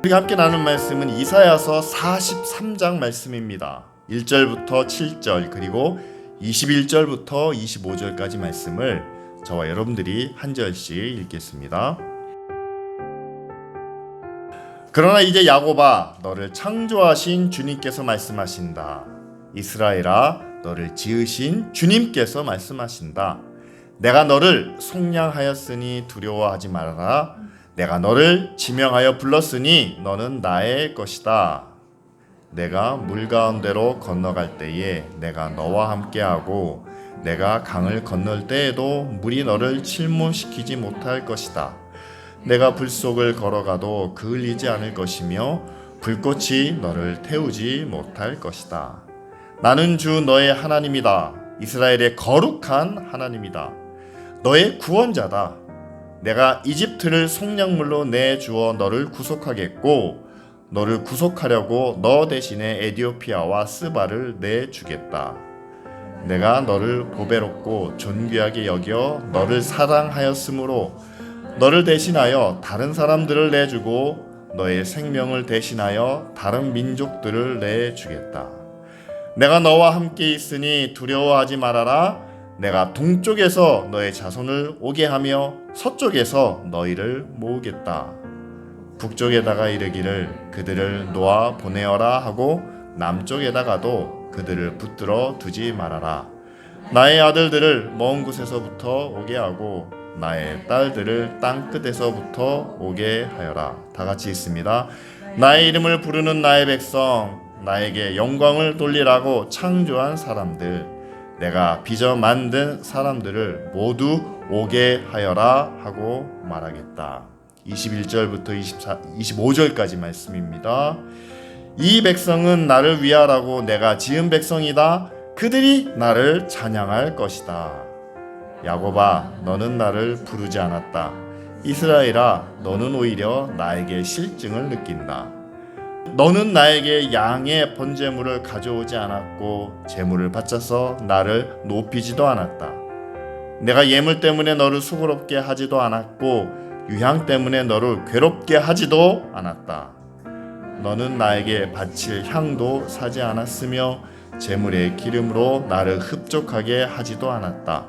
우리가 함께 나눈 말씀은 이사야서 43장 말씀입니다. 1절부터 7절 그리고 21절부터 25절까지 말씀을 저와 여러분들이 한 절씩 읽겠습니다. 그러나 이제 야곱아, 너를 창조하신 주님께서 말씀하신다. 이스라엘아, 너를 지으신 주님께서 말씀하신다. 내가 너를 속량하였으니 두려워하지 말아라. 내가 너를 지명하여 불렀으니 너는 나의 것이다. 내가 물 가운데로 건너갈 때에 내가 너와 함께하고 내가 강을 건널 때에도 물이 너를 침몰시키지 못할 것이다. 내가 불 속을 걸어가도 그을리지 않을 것이며 불꽃이 너를 태우지 못할 것이다. 나는 주 너의 하나님이다. 이스라엘의 거룩한 하나님이다. 너의 구원자다. 내가 이집트를 속량물로 내주어 너를 구속하겠고 너를 구속하려고 너 대신에 에디오피아와 스바를 내주겠다. 내가 너를 보배롭고 존귀하게 여겨 너를 사랑하였으므로 너를 대신하여 다른 사람들을 내주고 너의 생명을 대신하여 다른 민족들을 내주겠다. 내가 너와 함께 있으니 두려워하지 말아라. 내가 동쪽에서 너의 자손을 오게 하며 서쪽에서 너희를 모으겠다. 북쪽에다가 이르기를 그들을 놓아 보내어라 하고 남쪽에다가도 그들을 붙들어 두지 말아라. 나의 아들들을 먼 곳에서부터 오게 하고 나의 딸들을 땅 끝에서부터 오게 하여라. 다 같이 있습니다. 나의 이름을 부르는 나의 백성, 나에게 영광을 돌리라고 창조한 사람들, 내가 빚어 만든 사람들을 모두 오게 하여라 하고 말하겠다. 21절부터 25절까지 말씀입니다. 이 백성은 나를 위하라고 내가 지은 백성이다. 그들이 나를 찬양할 것이다. 야곱아, 너는 나를 부르지 않았다. 이스라엘아, 너는 오히려 나에게 실증을 느낀다. 너는 나에게 양의 번제물을 가져오지 않았고 제물을 바쳐서 나를 높이지도 않았다. 내가 예물 때문에 너를 수고롭게 하지도 않았고 유향 때문에 너를 괴롭게 하지도 않았다. 너는 나에게 바칠 향도 사지 않았으며 제물의 기름으로 나를 흡족하게 하지도 않았다.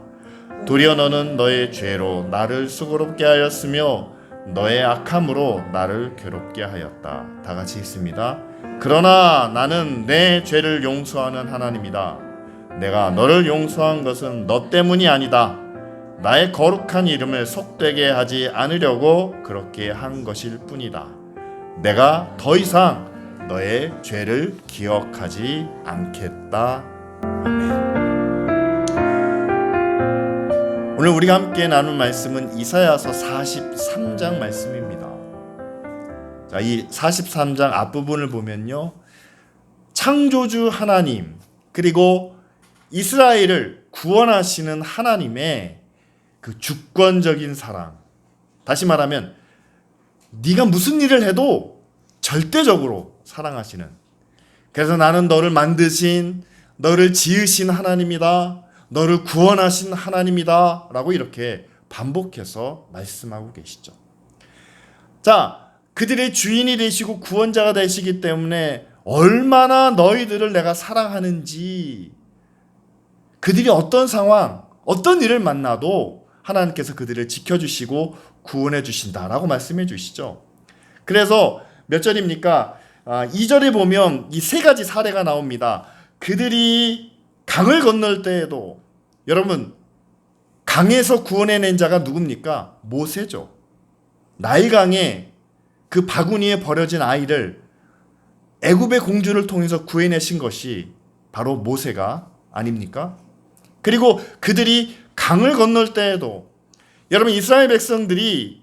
도리어 너는 너의 죄로 나를 수고롭게 하였으며 너의 악함으로 나를 괴롭게 하였다. 다 같이 읽습니다. 그러나 나는 내 죄를 용서하는 하나님이다. 내가 너를 용서한 것은 너 때문이 아니다. 나의 거룩한 이름을 속되게 하지 않으려고 그렇게 한 것일 뿐이다. 내가 더 이상 너의 죄를 기억하지 않겠다. 아멘. 오늘 우리가 함께 나눈 말씀은 이사야서 43장 말씀입니다. 자, 이 43장 앞부분을 보면요, 창조주 하나님 그리고 이스라엘을 구원하시는 하나님의 그 주권적인 사랑, 다시 말하면 네가 무슨 일을 해도 절대적으로 사랑하시는, 그래서 나는 너를 만드신, 너를 지으신 하나님이다, 너를 구원하신 하나님이다 라고 이렇게 반복해서 말씀하고 계시죠. 자, 그들의 주인이 되시고 구원자가 되시기 때문에 얼마나 너희들을 내가 사랑하는지, 그들이 어떤 상황, 어떤 일을 만나도 하나님께서 그들을 지켜주시고 구원해 주신다라고 말씀해 주시죠. 그래서 몇 절입니까? 2절에 보면 이 세 가지 사례가 나옵니다. 그들이 강을 건널 때에도, 여러분, 강에서 구원해낸 자가 누굽니까? 모세죠. 나일강에 그 바구니에 버려진 아이를 애굽의 공주를 통해서 구해내신 것이 바로 모세가 아닙니까? 그리고 그들이 강을 건널 때에도, 여러분, 이스라엘 백성들이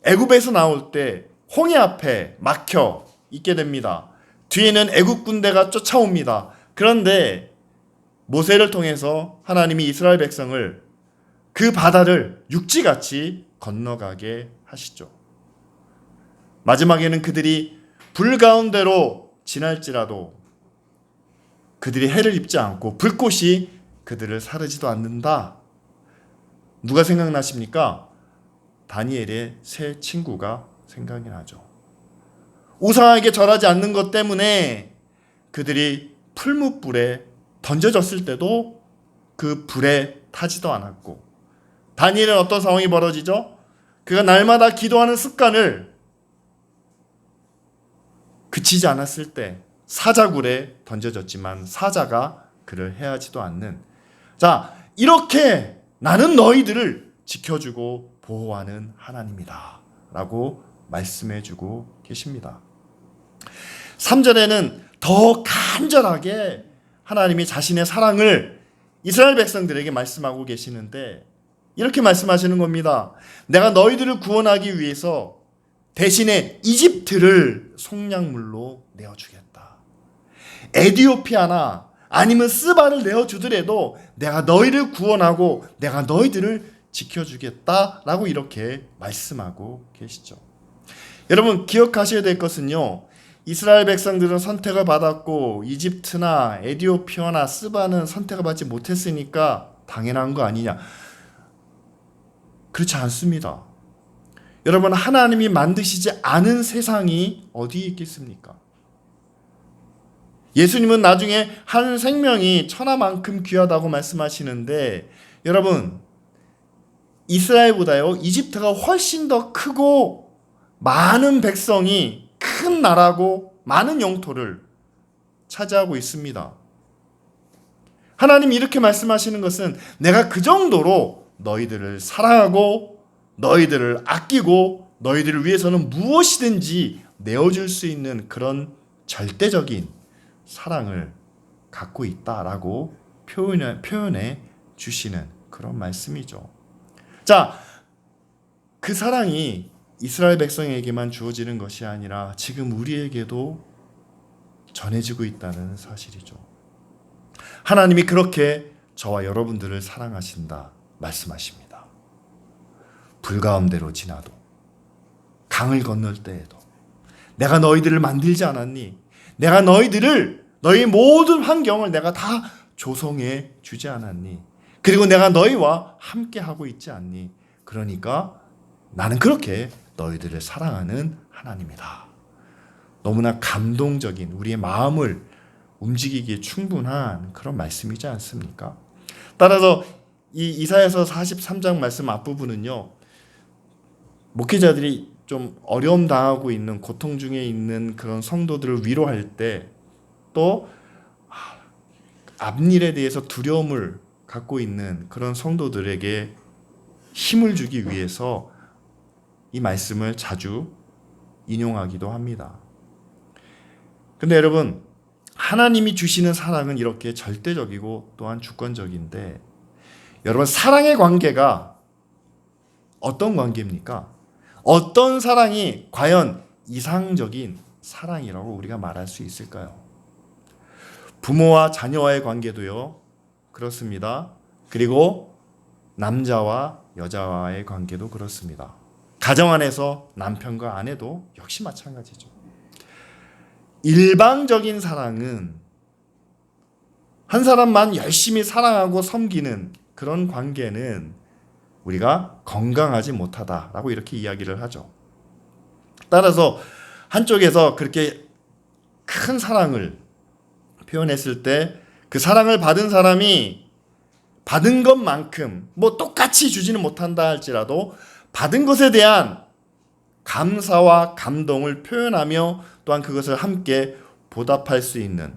애굽에서 나올 때 홍해 앞에 막혀 있게 됩니다. 뒤에는 애굽 군대가 쫓아옵니다. 그런데 모세를 통해서 하나님이 이스라엘 백성을 그 바다를 육지같이 건너가게 하시죠. 마지막에는 그들이 불 가운데로 지날지라도 그들이 해를 입지 않고 불꽃이 그들을 사르지도 않는다. 누가 생각나십니까? 다니엘의 세 친구가 생각이 나죠. 우상에게 절하지 않는 것 때문에 그들이 풀무불에 던져졌을 때도 그 불에 타지도 않았고, 다니엘은 어떤 상황이 벌어지죠? 그가 날마다 기도하는 습관을 그치지 않았을 때 사자굴에 던져졌지만 사자가 그를 해하지도 않는, 자, 이렇게 나는 너희들을 지켜주고 보호하는 하나님이다 라고 말씀해주고 계십니다. 3절에는 더 간절하게 하나님이 자신의 사랑을 이스라엘 백성들에게 말씀하고 계시는데 이렇게 말씀하시는 겁니다. 내가 너희들을 구원하기 위해서 대신에 이집트를 속량물로 내어주겠다. 에디오피아나 아니면 스바를 내어주더라도 내가 너희를 구원하고 내가 너희들을 지켜주겠다라고 이렇게 말씀하고 계시죠. 여러분 기억하셔야 될 것은요, 이스라엘 백성들은 선택을 받았고 이집트나 에디오피아나 스바는 선택을 받지 못했으니까 당연한 거 아니냐? 그렇지 않습니다. 여러분, 하나님이 만드시지 않은 세상이 어디에 있겠습니까? 예수님은 나중에 한 생명이 천하만큼 귀하다고 말씀하시는데, 여러분, 이스라엘보다요 이집트가 훨씬 더 크고 많은 백성이 큰 나라고 많은 영토를 차지하고 있습니다. 하나님이 이렇게 말씀하시는 것은 내가 그 정도로 너희들을 사랑하고 너희들을 아끼고 너희들을 위해서는 무엇이든지 내어줄 수 있는 그런 절대적인 사랑을 갖고 있다라고 표현해 주시는 그런 말씀이죠. 자, 그 사랑이 이스라엘 백성에게만 주어지는 것이 아니라 지금 우리에게도 전해지고 있다는 사실이죠. 하나님이 그렇게 저와 여러분들을 사랑하신다 말씀하십니다. 불 가운데로 지나도 강을 건널 때에도 내가 너희들을 만들지 않았니? 내가 너희 모든 환경을 내가 다 조성해 주지 않았니? 그리고 내가 너희와 함께 하고 있지 않니? 그러니까 나는 그렇게 너희들을 사랑하는 하나님이다. 너무나 감동적인 우리의 마음을 움직이기에 충분한 그런 말씀이지 않습니까? 따라서 이 이사야서 43장 말씀 앞부분은요, 목회자들이 좀 어려움 당하고 있는, 고통 중에 있는 그런 성도들을 위로할 때, 또 앞일에 대해서 두려움을 갖고 있는 그런 성도들에게 힘을 주기 위해서 이 말씀을 자주 인용하기도 합니다. 근데 여러분, 하나님이 주시는 사랑은 이렇게 절대적이고 또한 주권적인데, 여러분, 사랑의 관계가 어떤 관계입니까? 어떤 사랑이 과연 이상적인 사랑이라고 우리가 말할 수 있을까요? 부모와 자녀와의 관계도요, 그렇습니다. 그리고 남자와 여자와의 관계도 그렇습니다. 가정 안에서 남편과 아내도 역시 마찬가지죠. 일방적인 사랑은 한 사람만 열심히 사랑하고 섬기는 그런 관계는 우리가 건강하지 못하다라고 이렇게 이야기를 하죠. 따라서 한쪽에서 그렇게 큰 사랑을 표현했을 때 그 사랑을 받은 사람이 받은 것만큼 똑같이 주지는 못한다 할지라도 받은 것에 대한 감사와 감동을 표현하며 또한 그것을 함께 보답할 수 있는,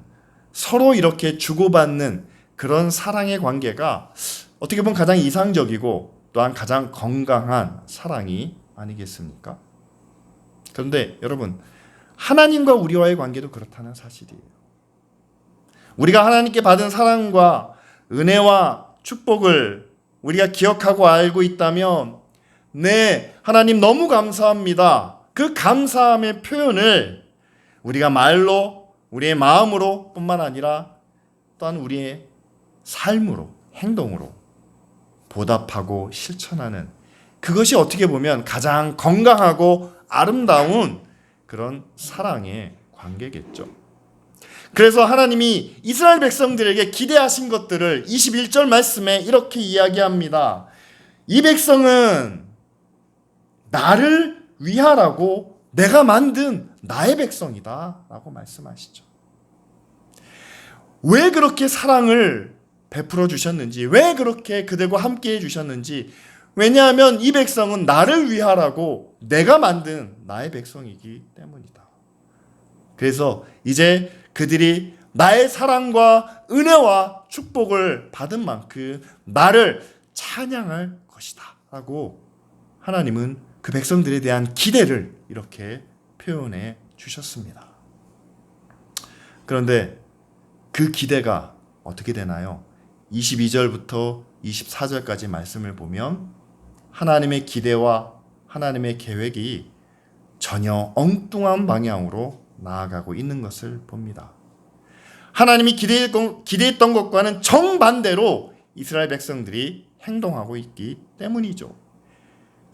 서로 이렇게 주고받는 그런 사랑의 관계가 어떻게 보면 가장 이상적이고 또한 가장 건강한 사랑이 아니겠습니까? 그런데 여러분, 하나님과 우리와의 관계도 그렇다는 사실이에요. 우리가 하나님께 받은 사랑과 은혜와 축복을 우리가 기억하고 알고 있다면, 네, 하나님 너무 감사합니다. 그 감사함의 표현을 우리가 말로, 우리의 마음으로 뿐만 아니라 또한 우리의 삶으로, 행동으로 보답하고 실천하는, 그것이 어떻게 보면 가장 건강하고 아름다운 그런 사랑의 관계겠죠. 그래서 하나님이 이스라엘 백성들에게 기대하신 것들을 21절 말씀에 이렇게 이야기합니다. 이 백성은 나를 위하라고 내가 만든 나의 백성이다 라고 말씀하시죠. 왜 그렇게 사랑을 베풀어 주셨는지, 왜 그렇게 그들과 함께 해 주셨는지, 왜냐하면 이 백성은 나를 위하라고 내가 만든 나의 백성이기 때문이다. 그래서 이제 그들이 나의 사랑과 은혜와 축복을 받은 만큼 나를 찬양할 것이다 라고 하나님은 그 백성들에 대한 기대를 이렇게 표현해 주셨습니다. 그런데 그 기대가 어떻게 되나요? 22절부터 24절까지 말씀을 보면 하나님의 기대와 하나님의 계획이 전혀 엉뚱한 방향으로 나아가고 있는 것을 봅니다. 하나님이 기대했던 것과는 정반대로 이스라엘 백성들이 행동하고 있기 때문이죠.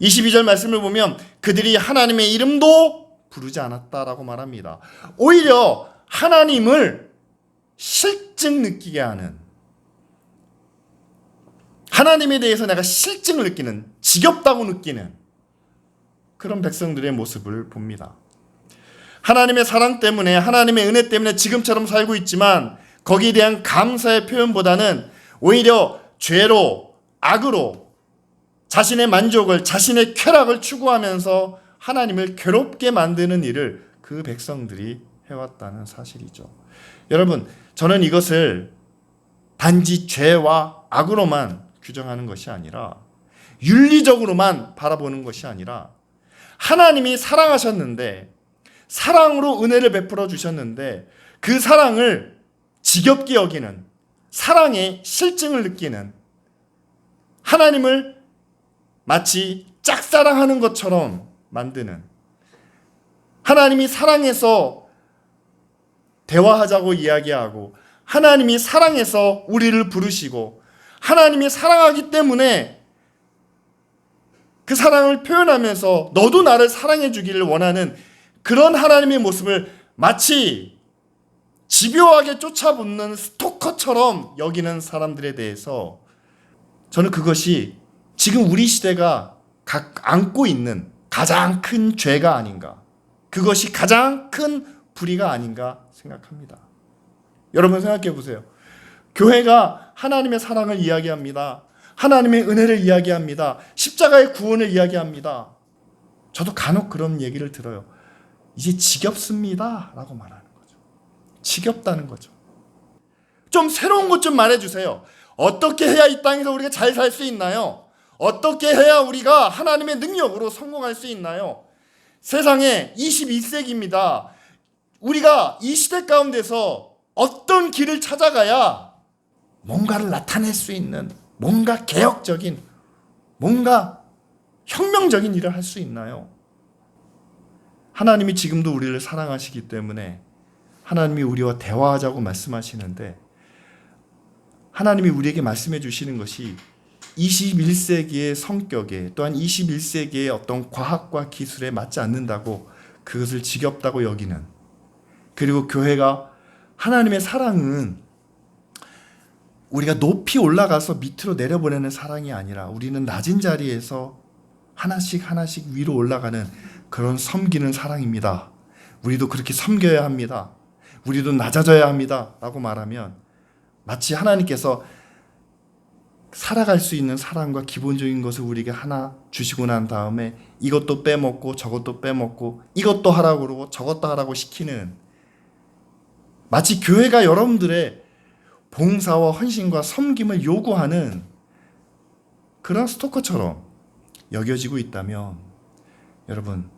22절 말씀을 보면 그들이 하나님의 이름도 부르지 않았다라고 말합니다. 오히려 하나님을 실증 느끼게 하는, 하나님에 대해서 내가 실증을 느끼는, 지겹다고 느끼는 그런 백성들의 모습을 봅니다. 하나님의 사랑 때문에, 하나님의 은혜 때문에 지금처럼 살고 있지만 거기에 대한 감사의 표현보다는 오히려 죄로, 악으로 자신의 만족을, 자신의 쾌락을 추구하면서 하나님을 괴롭게 만드는 일을 그 백성들이 해왔다는 사실이죠. 여러분, 저는 이것을 단지 죄와 악으로만 규정하는 것이 아니라, 윤리적으로만 바라보는 것이 아니라, 하나님이 사랑하셨는데, 사랑으로 은혜를 베풀어 주셨는데 그 사랑을 지겹게 여기는, 사랑의 실증을 느끼는, 하나님을 마치 짝사랑하는 것처럼 만드는, 하나님이 사랑해서 대화하자고 이야기하고, 하나님이 사랑해서 우리를 부르시고, 하나님이 사랑하기 때문에 그 사랑을 표현하면서 너도 나를 사랑해 주기를 원하는 그런 하나님의 모습을 마치 집요하게 쫓아붙는 스토커처럼 여기는 사람들에 대해서 저는 그것이 지금 우리 시대가 안고 있는 가장 큰 죄가 아닌가, 그것이 가장 큰 불의가 아닌가 생각합니다. 여러분 생각해 보세요. 교회가 하나님의 사랑을 이야기합니다. 하나님의 은혜를 이야기합니다. 십자가의 구원을 이야기합니다. 저도 간혹 그런 얘기를 들어요. 이제 지겹습니다 라고 말하는 거죠. 지겹다는 거죠. 좀 새로운 것 좀 말해주세요. 어떻게 해야 이 땅에서 우리가 잘 살 수 있나요? 어떻게 해야 우리가 하나님의 능력으로 성공할 수 있나요? 세상에 21세기입니다. 우리가 이 시대 가운데서 어떤 길을 찾아가야 뭔가를 나타낼 수 있는, 뭔가 개혁적인, 뭔가 혁명적인 일을 할 수 있나요? 하나님이 지금도 우리를 사랑하시기 때문에 하나님이 우리와 대화하자고 말씀하시는데, 하나님이 우리에게 말씀해 주시는 것이 21세기의 성격에, 또한 21세기의 어떤 과학과 기술에 맞지 않는다고 그것을 지겹다고 여기는, 그리고 교회가 하나님의 사랑은 우리가 높이 올라가서 밑으로 내려보내는 사랑이 아니라 우리는 낮은 자리에서 하나씩 하나씩 위로 올라가는 그런 섬기는 사랑입니다. 우리도 그렇게 섬겨야 합니다. 우리도 낮아져야 합니다 라고 말하면 마치 하나님께서 살아갈 수 있는 사랑과 기본적인 것을 우리에게 하나 주시고 난 다음에 이것도 빼먹고 저것도 빼먹고 이것도 하라고 그러고 저것도 하라고 시키는, 마치 교회가 여러분들의 봉사와 헌신과 섬김을 요구하는 그런 스토커처럼 여겨지고 있다면, 여러분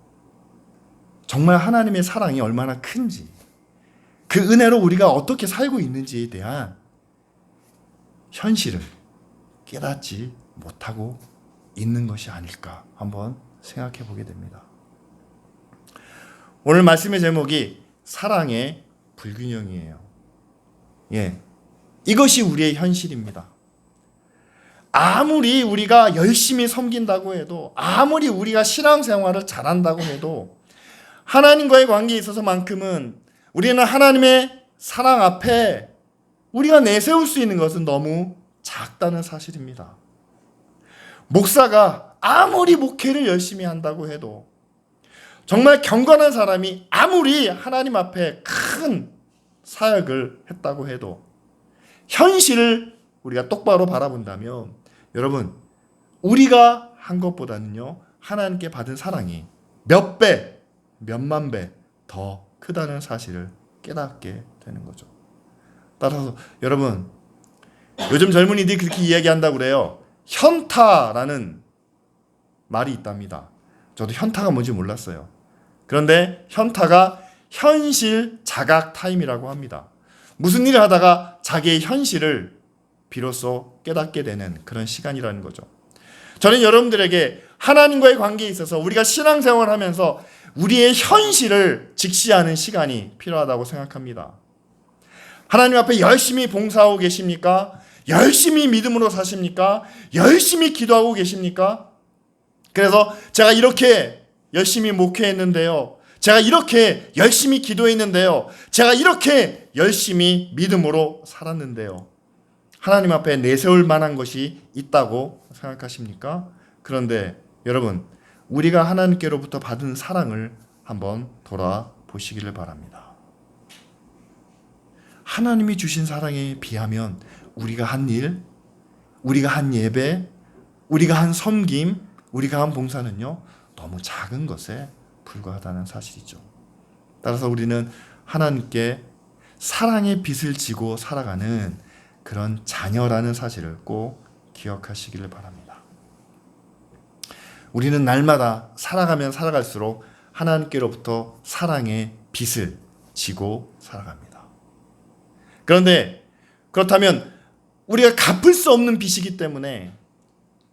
정말 하나님의 사랑이 얼마나 큰지, 그 은혜로 우리가 어떻게 살고 있는지에 대한 현실을 깨닫지 못하고 있는 것이 아닐까 한번 생각해 보게 됩니다. 오늘 말씀의 제목이 사랑의 불균형이에요. 이것이 우리의 현실입니다. 아무리 우리가 열심히 섬긴다고 해도, 아무리 우리가 신앙생활을 잘한다고 해도 하나님과의 관계에 있어서만큼은 우리는 하나님의 사랑 앞에 우리가 내세울 수 있는 것은 너무 작다는 정말 경건한 사람이 아무리 하나님 앞에 큰 사역을 했다고 해도 현실을 우리가 똑바로 바라본다면 여러분, 우리가 한 것보다는요 하나님께 받은 사랑이 몇 배, 몇만 배 더 크다는 사실을 깨닫게 되는 거죠. 따라서 여러분, 요즘 젊은이들이 그렇게 이야기한다고 그래요. 현타라는 말이 있답니다. 저도 현타가 뭔지 몰랐어요. 그런데 현타가 현실 자각 타임이라고 합니다. 무슨 일을 하다가 자기의 현실을 비로소 깨닫게 되는 그런 시간이라는 거죠. 저는 여러분들에게 하나님과의 관계에 있어서 우리가 신앙생활을 하면서 우리의 현실을 직시하는 시간이 필요하다고 생각합니다. 하나님 앞에 열심히 봉사하고 계십니까? 열심히 믿음으로 사십니까? 열심히 기도하고 계십니까? 그래서 제가 이렇게 열심히 목회했는데요. 제가 이렇게 열심히 기도했는데요. 제가 이렇게 열심히 믿음으로 살았는데요. 하나님 앞에 내세울 만한 것이 있다고 생각하십니까? 그런데 여러분, 우리가 하나님께로부터 받은 사랑을 한번 돌아보시기를 바랍니다. 하나님이 주신 사랑에 비하면 우리가 한 일, 우리가 한 예배, 우리가 한 섬김, 우리가 한 봉사는요 너무 작은 것에 불과하다는 사실이죠. 따라서 우리는 하나님께 사랑의 빚을 지고 살아가는 그런 자녀라는 사실을 꼭 기억하시기를 바랍니다. 우리는 날마다 살아가면 살아갈수록 하나님께로부터 사랑의 빚을 지고 살아갑니다. 그런데 그렇다면 우리가 갚을 수 없는 빚이기 때문에,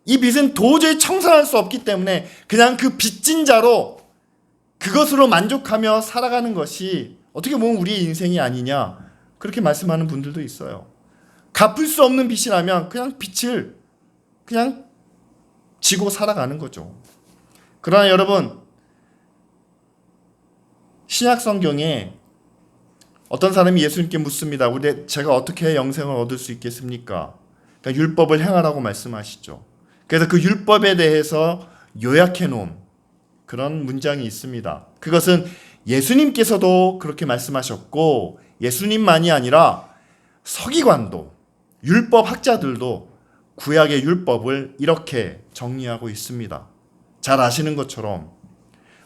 이 빚은 도저히 청산할 수 없기 때문에 그냥 그 빚진 자로 그것으로 만족하며 살아가는 것이 어떻게 보면 우리의 인생이 아니냐, 그렇게 말씀하는 분들도 있어요. 갚을 수 없는 빚이라면 그냥 빚을 그냥 지고 살아가는 거죠. 그러나 여러분, 신약 성경에 어떤 사람이 예수님께 묻습니다. 제가 어떻게 영생을 얻을 수 있겠습니까? 그러니까 율법을 행하라고 말씀하시죠. 그래서 그 율법에 대해서 요약해 놓은 그런 문장이 있습니다. 그것은 예수님께서도 그렇게 말씀하셨고, 예수님만이 아니라 서기관도, 율법 학자들도 구약의 율법을 이렇게 정리하고 있습니다. 잘 아시는 것처럼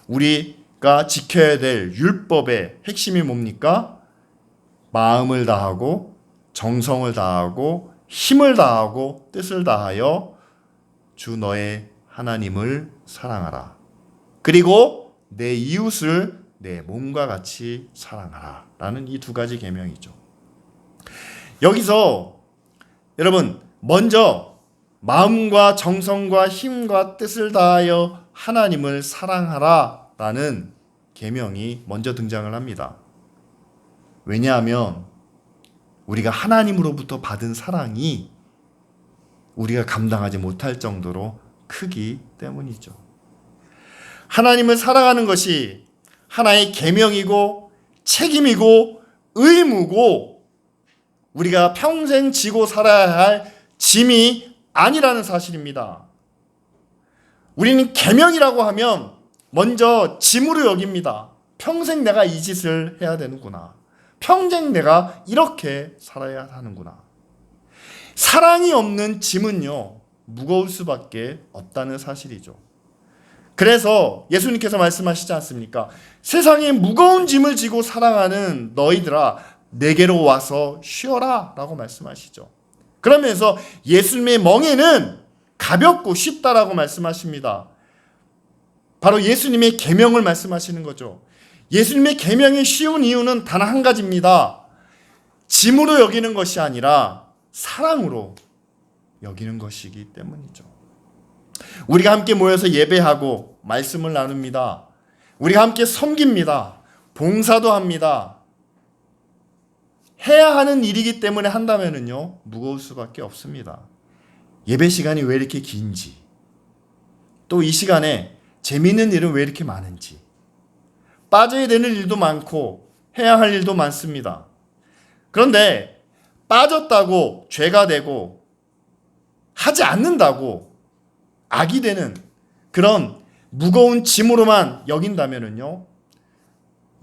우리가 지켜야 될 율법의 핵심이 뭡니까? 마음을 다하고 정성을 다하고 힘을 다하고 뜻을 다하여 주 너의 하나님을 사랑하라. 그리고 내 이웃을 내 몸과 같이 사랑하라. 라는 이 두 가지 계명이죠. 여기서 여러분, 먼저 마음과 정성과 힘과 뜻을 다하여 하나님을 사랑하라 라는 계명이 먼저 등장을 합니다. 왜냐하면 우리가 하나님으로부터 받은 사랑이 우리가 감당하지 못할 정도로 크기 때문이죠. 하나님을 사랑하는 것이 하나의 계명이고 책임이고 의무고 우리가 평생 지고 살아야 할 짐이 아니라는 사실입니다. 우리는 계명이라고 하면 먼저 짐으로 여깁니다. 평생 내가 이 짓을 해야 되는구나. 평생 내가 이렇게 살아야 하는구나. 사랑이 없는 짐은요, 무거울 수밖에 없다는 사실이죠. 그래서 예수님께서 말씀하시지 않습니까? 세상에 무거운 짐을 지고 살아가는 너희들아, 내게로 와서 쉬어라 라고 말씀하시죠. 그러면서 예수님의 멍에는 가볍고 쉽다라고 말씀하십니다. 바로 예수님의 계명을 말씀하시는 거죠. 예수님의 계명이 쉬운 이유는 단 한 가지입니다. 짐으로 여기는 것이 아니라 사랑으로 여기는 것이기 때문이죠. 우리가 함께 모여서 예배하고 말씀을 나눕니다. 우리가 함께 섬깁니다. 봉사도 합니다. 해야 하는 일이기 때문에 한다면은요, 무거울 수밖에 없습니다. 예배 시간이 왜 이렇게 긴지, 또 이 시간에 재미있는 일은 왜 이렇게 많은지, 빠져야 되는 일도 많고 해야 할 일도 많습니다. 그런데 빠졌다고 죄가 되고 하지 않는다고 악이 되는 그런 무거운 짐으로만 여긴다면은요,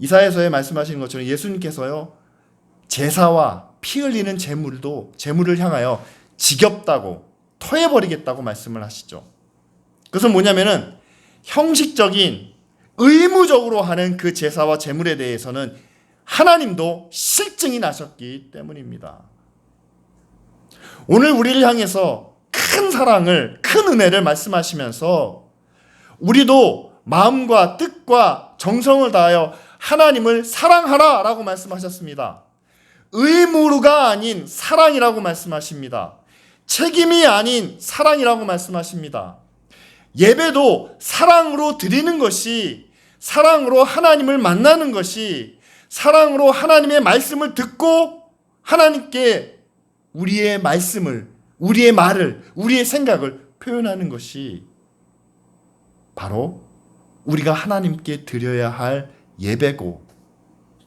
이사야서에 말씀하시는 것처럼 예수님께서요, 제사와 피 흘리는 제물을 향하여 지겹다고 토해버리겠다고 말씀을 하시죠. 그것은 뭐냐면은 형식적인 의무적으로 하는 그 제사와 제물에 대해서는 하나님도 실증이 나셨기 때문입니다. 오늘 우리를 향해서 큰 사랑을, 큰 은혜를 말씀하시면서 우리도 마음과 뜻과 정성을 다하여 하나님을 사랑하라 라고 말씀하셨습니다. 의무가 아닌 사랑이라고 말씀하십니다. 책임이 아닌 사랑이라고 말씀하십니다. 예배도 사랑으로 드리는 것이, 사랑으로 하나님을 만나는 것이, 사랑으로 하나님의 말씀을 듣고 하나님께 우리의 말씀을, 우리의 말을, 우리의 생각을 표현하는 것이 바로 우리가 하나님께 드려야 할 예배고,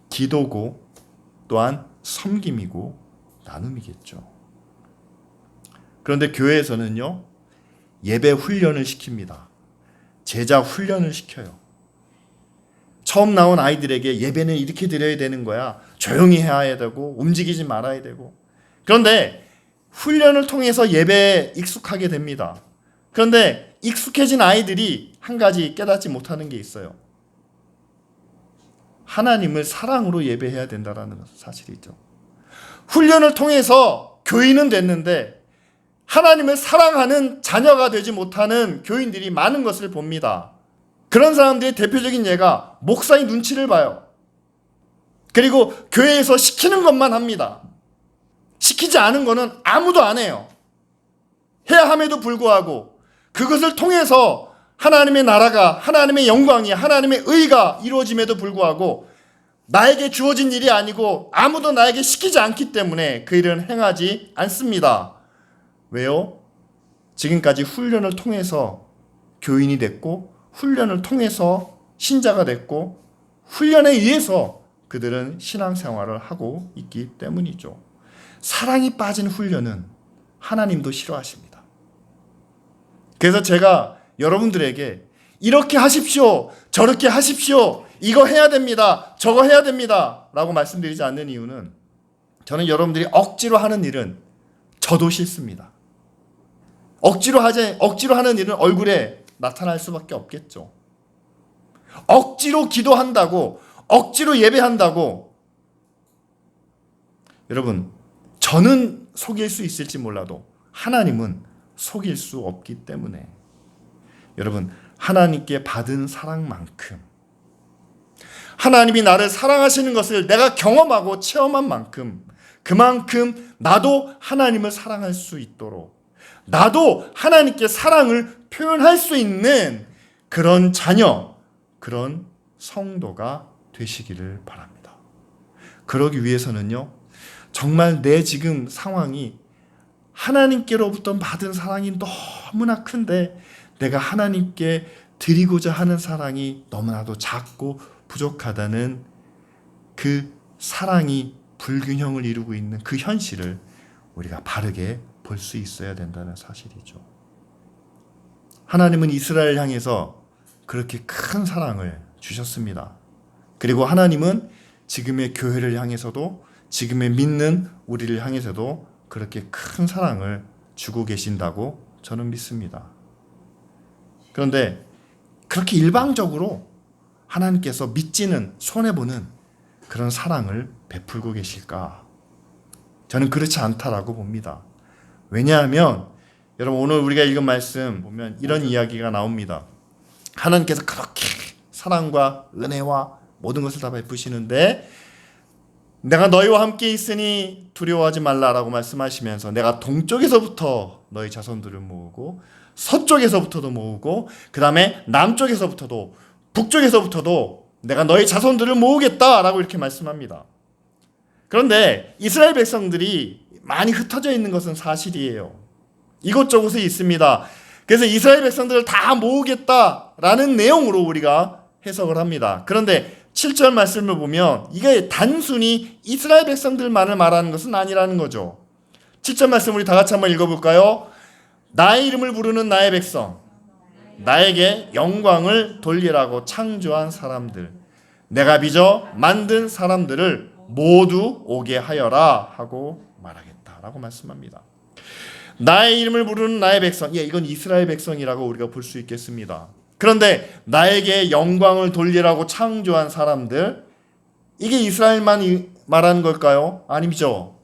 기도고, 또한 섬김이고 나눔이겠죠. 그런데 교회에서는요, 예배 훈련을 시킵니다. 제자 훈련을 시켜요. 처음 나온 아이들에게 예배는 이렇게 드려야 되는 거야. 조용히 해야 되고 움직이지 말아야 되고. 그런데 훈련을 통해서 예배에 익숙하게 됩니다. 그런데 익숙해진 아이들이 한 가지 깨닫지 못하는 게 있어요. 하나님을 사랑으로 예배해야 된다는 사실이죠. 훈련을 통해서 교인은 됐는데 하나님을 사랑하는 자녀가 되지 못하는 교인들이 많은 것을 봅니다. 그런 사람들의 대표적인 예가 목사의 눈치를 봐요. 그리고 교회에서 시키는 것만 합니다. 시키지 않은 거는 아무도 안 해요. 해야 함에도 불구하고 그것을 통해서 하나님의 나라가, 하나님의 영광이, 하나님의 의가 이루어짐에도 불구하고 나에게 주어진 일이 아니고 아무도 나에게 시키지 않기 때문에 그 일은 행하지 않습니다. 왜요? 지금까지 훈련을 통해서 교인이 됐고, 훈련을 통해서 신자가 됐고, 훈련에 의해서 그들은 신앙생활을 하고 있기 때문이죠. 사랑이 빠진 훈련은 하나님도 싫어하십니다. 그래서 제가 여러분들에게 이렇게 하십시오, 저렇게 하십시오, 이거 해야 됩니다, 저거 해야 됩니다 라고 말씀드리지 않는 이유는, 저는 여러분들이 억지로 하는 일은 저도 싫습니다. 억지로 하는 일은 얼굴에 나타날 수밖에 없겠죠. 억지로 기도한다고, 억지로 예배한다고, 여러분, 저는 속일 수 있을지 몰라도 하나님은 속일 수 없기 때문에, 여러분, 하나님께 받은 사랑만큼, 하나님이 나를 사랑하시는 것을 내가 경험하고 체험한 만큼, 그만큼 나도 하나님을 사랑할 수 있도록, 나도 하나님께 사랑을 표현할 수 있는 그런 자녀, 그런 성도가 되시기를 바랍니다. 그러기 위해서는요, 정말 내 지금 상황이 하나님께로부터 받은 사랑이 너무나 큰데 내가 하나님께 드리고자 하는 사랑이 너무나도 작고 부족하다는 그 사랑이 불균형을 이루고 있는 그 현실을 우리가 바르게 볼 수 있어야 된다는 사실이죠. 하나님은 이스라엘 향해서 그렇게 큰 사랑을 주셨습니다. 그리고 하나님은 지금의 교회를 향해서도, 지금의 믿는 우리를 향해서도 그렇게 큰 사랑을 주고 계신다고 저는 믿습니다. 그런데 그렇게 일방적으로 하나님께서 믿지는 손해보는 그런 사랑을 베풀고 계실까? 저는 그렇지 않다라고 봅니다. 왜냐하면 여러분, 오늘 우리가 읽은 말씀 보면 이런 이야기가 나옵니다. 하나님께서 그렇게 사랑과 은혜와 모든 것을 다 베푸시는데 내가 너희와 함께 있으니 두려워하지 말라라고 말씀하시면서 내가 동쪽에서부터 너희 자손들을 모으고 서쪽에서부터도 모으고 그 다음에 남쪽에서부터도 북쪽에서부터도 내가 너희 자손들을 모으겠다라고 이렇게 말씀합니다. 그런데 이스라엘 백성들이 많이 흩어져 있는 것은 사실이에요. 이곳저곳에 있습니다. 그래서 이스라엘 백성들을 다 모으겠다라는 내용으로 우리가 해석을 합니다. 그런데 7절 말씀을 보면 이게 단순히 이스라엘 백성들만을 말하는 것은 아니라는 거죠. 7절 말씀 우리 다 같이 한번 읽어볼까요? 나의 이름을 부르는 나의 백성, 나에게 영광을 돌리라고 창조한 사람들, 내가 빚어 만든 사람들을 모두 오게 하여라 하고 말하겠다라고 말씀합니다. 나의 이름을 부르는 나의 백성, 이건 이스라엘 백성이라고 우리가 볼 수 있겠습니다. 그런데 나에게 영광을 돌리라고 창조한 사람들, 이게 이스라엘만 말하는 걸까요? 아니죠.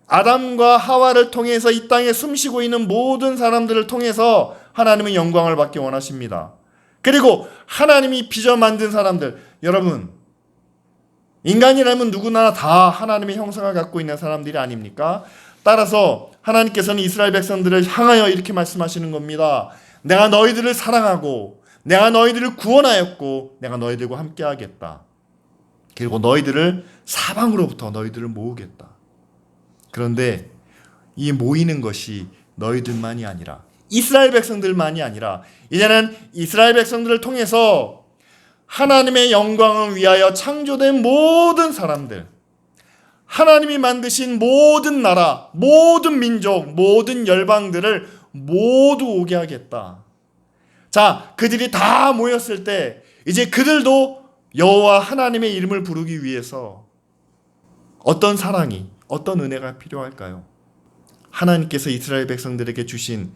아담과 하와를 통해서 이 땅에 숨쉬고 있는 모든 사람들을 통해서 하나님은 영광을 받기 원하십니다. 그리고 하나님이 빚어 만든 사람들, 여러분, 인간이라면 누구나 다 하나님의 형상을 갖고 있는 사람들이 아닙니까? 따라서 하나님께서는 이스라엘 백성들을 향하여 이렇게 말씀하시는 겁니다. 내가 너희들을 사랑하고 내가 너희들을 구원하였고 내가 너희들과 함께 하겠다. 그리고 너희들을 사방으로부터 너희들을 모으겠다. 그런데 이 모이는 것이 너희들만이 아니라, 이스라엘 백성들만이 아니라, 이제는 이스라엘 백성들을 통해서 하나님의 영광을 위하여 창조된 모든 사람들, 하나님이 만드신 모든 나라, 모든 민족, 모든 열방들을 모두 오게 하겠다. 자, 그들이 다 모였을 때 이제 그들도 여호와 하나님의 이름을 부르기 위해서 어떤 사랑이, 어떤 은혜가 필요할까요? 하나님께서 이스라엘 백성들에게 주신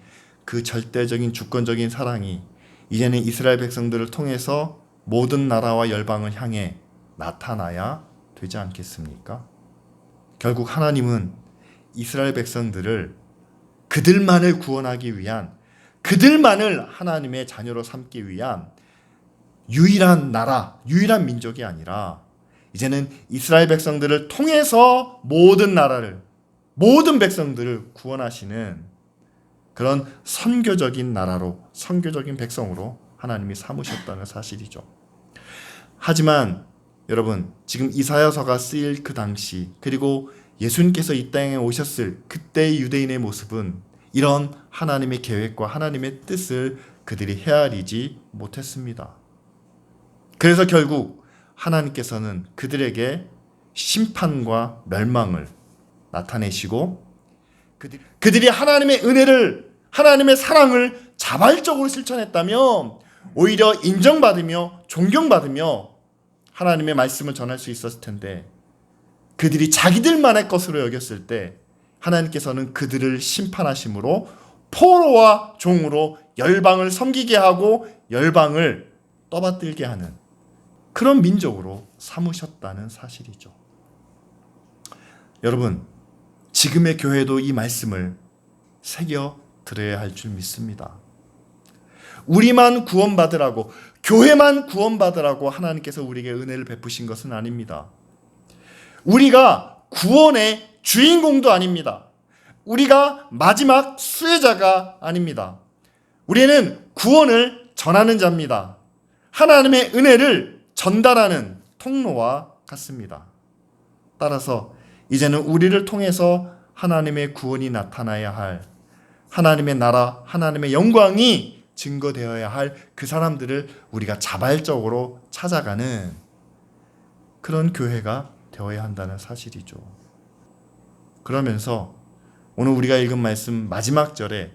그 절대적인 주권적인 사랑이 이제는 이스라엘 백성들을 통해서 모든 나라와 열방을 향해 나타나야 되지 않겠습니까? 결국 하나님은 이스라엘 백성들을 그들만을 구원하기 위한, 그들만을 하나님의 자녀로 삼기 위한 유일한 나라, 유일한 민족이 아니라 이제는 이스라엘 백성들을 통해서 모든 나라를, 모든 백성들을 구원하시는 그런 선교적인 나라로, 선교적인 백성으로 하나님이 삼으셨다는 사실이죠. 하지만 여러분, 지금 이사야서가 쓰일 그 당시, 그리고 예수님께서 이 땅에 오셨을 그때의 유대인의 모습은 이런 하나님의 계획과 하나님의 뜻을 그들이 헤아리지 못했습니다. 그래서 결국 하나님께서는 그들에게 심판과 멸망을 나타내시고, 그들이 하나님의 은혜를, 하나님의 사랑을 자발적으로 실천했다면 오히려 인정받으며 존경받으며 하나님의 말씀을 전할 수 있었을 텐데, 그들이 자기들만의 것으로 여겼을 때 하나님께서는 그들을 심판하심으로 포로와 종으로 열방을 섬기게 하고 열방을 떠받들게 하는 그런 민족으로 삼으셨다는 사실이죠. 여러분, 지금의 교회도 이 말씀을 새겨 들어야 할 줄 믿습니다. 우리만 구원받으라고, 교회만 구원받으라고 하나님께서 우리에게 은혜를 베푸신 것은 아닙니다. 우리가 구원의 주인공도 아닙니다. 우리가 마지막 수혜자가 아닙니다. 우리는 구원을 전하는 자입니다. 하나님의 은혜를 전달하는 통로와 같습니다. 따라서 이제는 우리를 통해서 하나님의 구원이 나타나야 할, 하나님의 나라, 하나님의 영광이 증거되어야 할 그 사람들을 우리가 자발적으로 찾아가는 그런 교회가 되어야 한다는 사실이죠. 그러면서 오늘 우리가 읽은 말씀 마지막 절에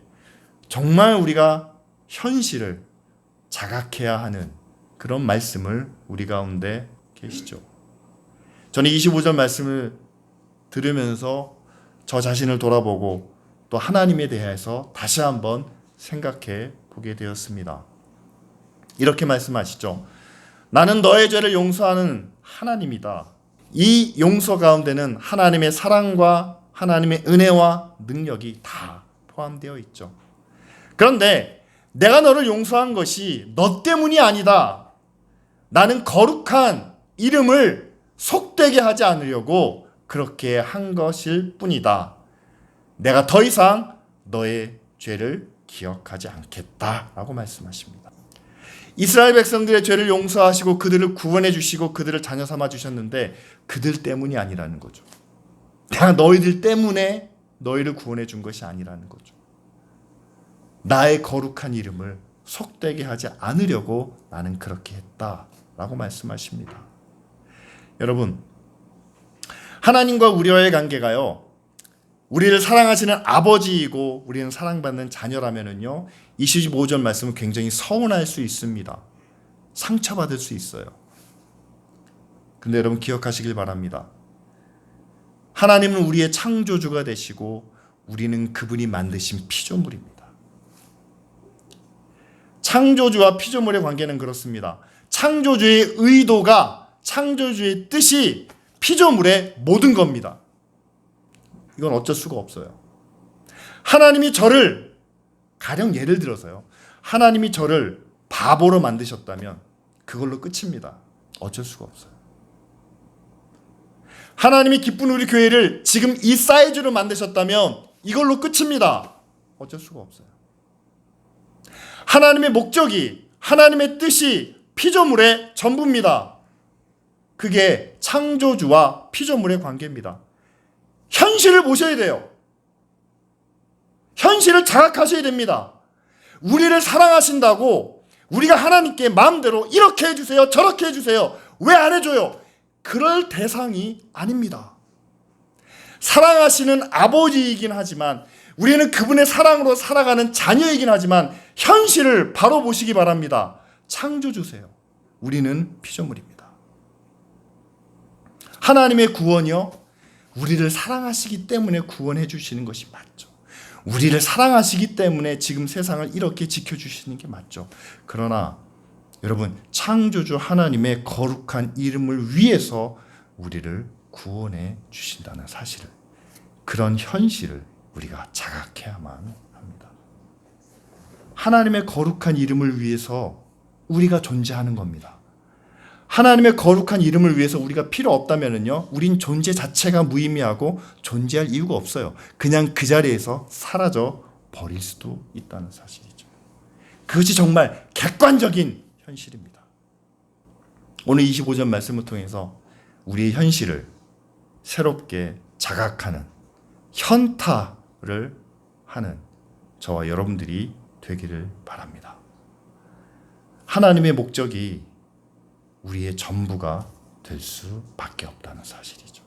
정말 우리가 현실을 자각해야 하는 그런 말씀을 우리 가운데 계시죠. 저는 25절 말씀을 들으면서 저 자신을 돌아보고 또 하나님에 대해서 다시 한번 생각해 보게 되었습니다. 이렇게 말씀하시죠. 나는 너의 죄를 용서하는 하나님이다. 이 용서 가운데는 하나님의 사랑과 하나님의 은혜와 능력이 다 포함되어 있죠. 그런데 내가 너를 용서한 것이 너 때문이 아니다. 나는 거룩한 이름을 속되게 하지 않으려고 그렇게 한 것일 뿐이다. 내가 더 이상 너의 죄를 기억하지 않겠다라고 말씀하십니다. 이스라엘 백성들의 죄를 용서하시고 그들을 구원해 주시고 그들을 자녀 삼아 주셨는데 그들 때문이 아니라는 거죠. 내가 너희들 때문에 너희를 구원해 준 것이 아니라는 거죠. 나의 거룩한 이름을 속되게 하지 않으려고 나는 그렇게 했다라고 말씀하십니다. 여러분, 하나님과 우리와의 관계가요, 우리를 사랑하시는 아버지이고 우리는 사랑받는 자녀라면은요, 25절 말씀은 굉장히 서운할 수 있습니다. 상처받을 수 있어요. 근데 여러분 기억하시길 바랍니다. 하나님은 우리의 창조주가 되시고 우리는 그분이 만드신 피조물입니다. 창조주와 피조물의 관계는 그렇습니다. 창조주의 의도가, 창조주의 뜻이 피조물의 모든 겁니다. 이건 어쩔 수가 없어요. 하나님이 저를, 가령 예를 들어서요, 하나님이 저를 바보로 만드셨다면 그걸로 끝입니다. 어쩔 수가 없어요. 하나님이 기쁜 우리 교회를 지금 이 사이즈로 만드셨다면 이걸로 끝입니다. 어쩔 수가 없어요. 하나님의 목적이, 하나님의 뜻이 피조물의 전부입니다. 그게 창조주와 피조물의 관계입니다. 현실을 보셔야 돼요. 현실을 자각하셔야 됩니다. 우리를 사랑하신다고 우리가 하나님께 마음대로 이렇게 해주세요, 저렇게 해주세요, 왜 안 해줘요? 그럴 대상이 아닙니다. 사랑하시는 아버지이긴 하지만, 우리는 그분의 사랑으로 살아가는 자녀이긴 하지만 현실을 바로 보시기 바랍니다. 창조주세요. 우리는 피조물입니다. 하나님의 구원이요, 우리를 사랑하시기 때문에 구원해 주시는 것이 맞죠. 우리를 사랑하시기 때문에 지금 세상을 이렇게 지켜주시는 게 맞죠. 그러나 여러분, 창조주 하나님의 거룩한 이름을 위해서 우리를 구원해 주신다는 사실을, 그런 현실을 우리가 자각해야만 합니다. 하나님의 거룩한 이름을 위해서 우리가 존재하는 겁니다. 하나님의 거룩한 이름을 위해서 우리가 필요 없다면요, 우린 존재 자체가 무의미하고 존재할 이유가 없어요. 그냥 그 자리에서 사라져 버릴 수도 있다는 사실이죠. 그것이 정말 객관적인 현실입니다. 오늘 25절 말씀을 통해서 우리의 현실을 새롭게 자각하는, 현타를 하는 저와 여러분들이 되기를 바랍니다. 하나님의 목적이 우리의 전부가 될 수밖에 없다는 사실이죠.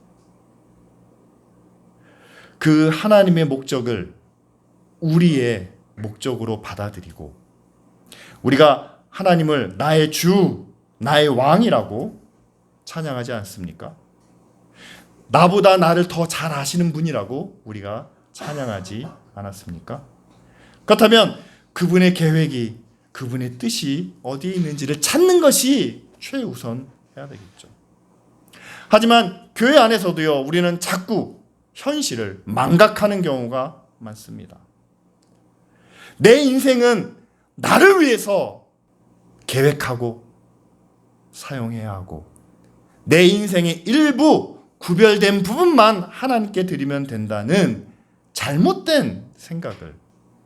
그 하나님의 목적을 우리의 목적으로 받아들이고, 우리가 하나님을 나의 주, 나의 왕이라고 찬양하지 않습니까? 나보다 나를 더 잘 아시는 분이라고 우리가 찬양하지 않았습니까? 그렇다면 그분의 계획이, 그분의 뜻이 어디에 있는지를 찾는 것이 최우선해야 되겠죠. 하지만 교회 안에서도요, 우리는 자꾸 현실을 망각하는 경우가 많습니다. 내 인생은 나를 위해서 계획하고 사용해야 하고, 내 인생의 일부 구별된 부분만 하나님께 드리면 된다는 잘못된 생각을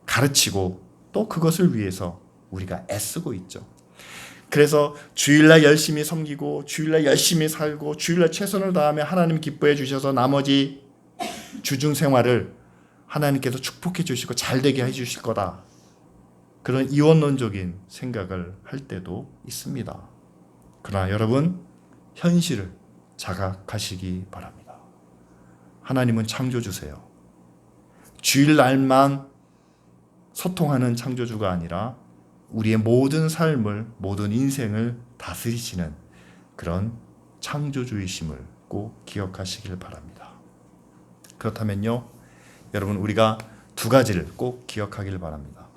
가르치고, 또 그것을 위해서 우리가 애쓰고 있죠. 그래서 주일날 열심히 섬기고, 주일날 열심히 살고, 주일날 최선을 다하며 하나님 기뻐해 주셔서 나머지 주중 생활을 하나님께서 축복해 주시고 잘 되게 해 주실 거다, 그런 이원론적인 생각을 할 때도 있습니다. 그러나 여러분, 현실을 자각하시기 바랍니다. 하나님은 창조주세요. 주일날만 소통하는 창조주가 아니라 우리의 모든 삶을, 모든 인생을 다스리시는 그런 창조주이심을 꼭 기억하시길 바랍니다. 그렇다면요, 여러분, 우리가 두 가지를 꼭 기억하길 바랍니다.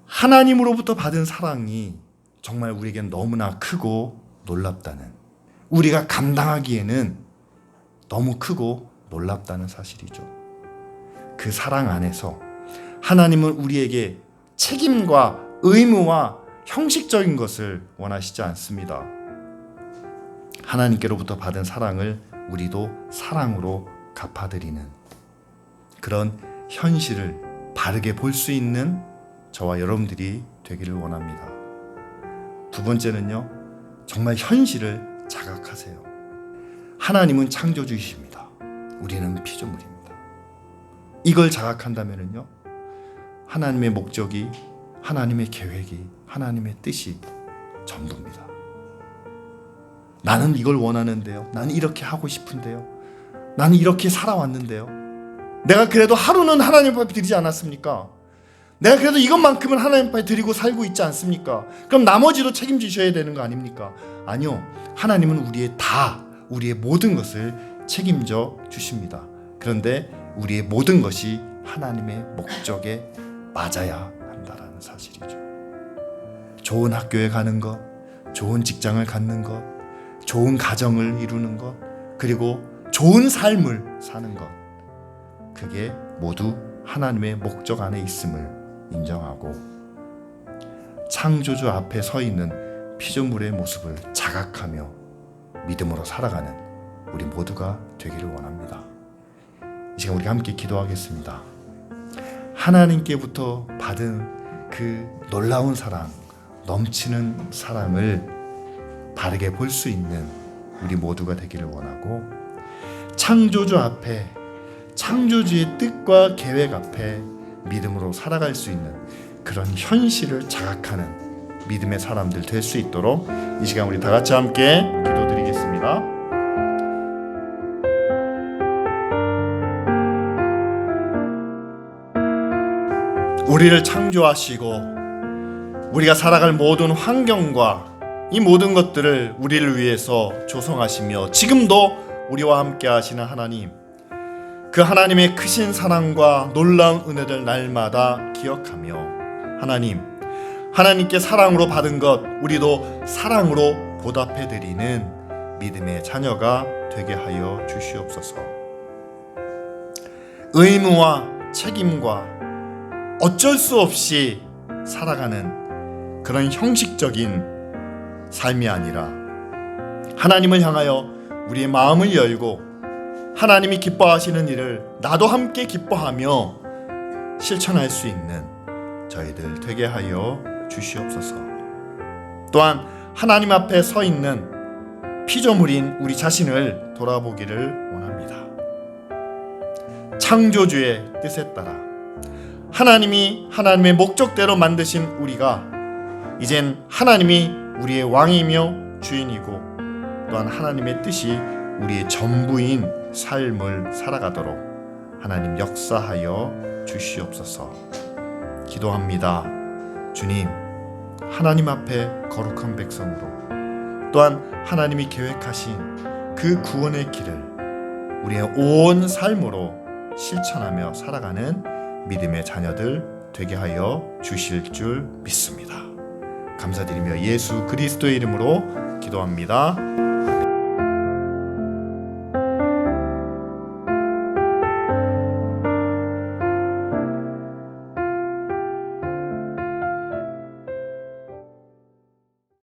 하나님으로부터 받은 사랑이 정말 우리에겐 너무나 크고 놀랍다는, 우리가 감당하기에는 너무 크고 놀랍다는 사실이죠. 그 사랑 안에서 하나님은 우리에게 책임과 의무와 형식적인 것을 원하시지 않습니다. 하나님께로부터 받은 사랑을 우리도 사랑으로 갚아드리는 그런 현실을 바르게 볼 수 있는 저와 여러분들이 되기를 원합니다. 두 번째는요, 정말 현실을 자각하세요. 하나님은 창조주이십니다. 우리는 피조물입니다. 이걸 자각한다면요, 하나님의 목적이, 하나님의 계획이, 하나님의 뜻이 전부입니다. 나는 이걸 원하는데요, 나는 이렇게 하고 싶은데요, 나는 이렇게 살아왔는데요, 내가 그래도 하루는 하나님 앞에 드리지 않았습니까? 내가 그래도 이것만큼은 하나님 앞에 드리고 살고 있지 않습니까? 그럼 나머지도 책임지셔야 되는 거 아닙니까? 아니요. 하나님은 우리의 모든 것을 책임져 주십니다. 그런데 우리의 모든 것이 하나님의 목적에 맞아야 한다라는 사실이죠. 좋은 학교에 가는 것, 좋은 직장을 갖는 것, 좋은 가정을 이루는 것, 그리고 좋은 삶을 사는 것, 그게 모두 하나님의 목적 안에 있음을 인정하고 창조주 앞에 서 있는 피조물의 모습을 자각하며 믿음으로 살아가는 우리 모두가 되기를 원합니다. 이 시간 우리 함께 기도하겠습니다. 하나님께부터 받은 그 놀라운 사랑, 넘치는 사랑을 바르게 볼 수 있는 우리 모두가 되기를 원하고, 창조주 앞에, 창조주의 뜻과 계획 앞에 믿음으로 살아갈 수 있는 그런 현실을 자각하는 믿음의 사람들 될 수 있도록 이 시간 우리 다 같이 함께 기도드리겠습니다. 우리를 창조하시고 우리가 살아갈 모든 환경과 이 모든 것들을 우리를 위해서 조성하시며 지금도 우리와 함께 하시는 하나님, 그 하나님의 크신 사랑과 놀라운 은혜를 날마다 기억하며 하나님께 사랑으로 받은 것 우리도 사랑으로 보답해드리는 믿음의 자녀가 되게 하여 주시옵소서. 의무와 책임과 어쩔 수 없이 살아가는 그런 형식적인 삶이 아니라 하나님을 향하여 우리의 마음을 열고 하나님이 기뻐하시는 일을 나도 함께 기뻐하며 실천할 수 있는 저희들 되게 하여 주시옵소서. 또한 하나님 앞에 서 있는 피조물인 우리 자신을 돌아보기를 원합니다. 창조주의 뜻에 따라 하나님의 목적대로 만드신 우리가 이젠 하나님이 우리의 왕이며 주인이고 또한 하나님의 뜻이 우리의 전부인 삶을 살아가도록 하나님 역사하여 주시옵소서. 기도합니다. 주님, 하나님 앞에 거룩한 백성으로 또한 하나님이 계획하신 그 구원의 길을 우리의 온 삶으로 실천하며 살아가는 믿음의 자녀들 되게 하여 주실 줄 믿습니다. 감사드리며 예수 그리스도의 이름으로 기도합니다.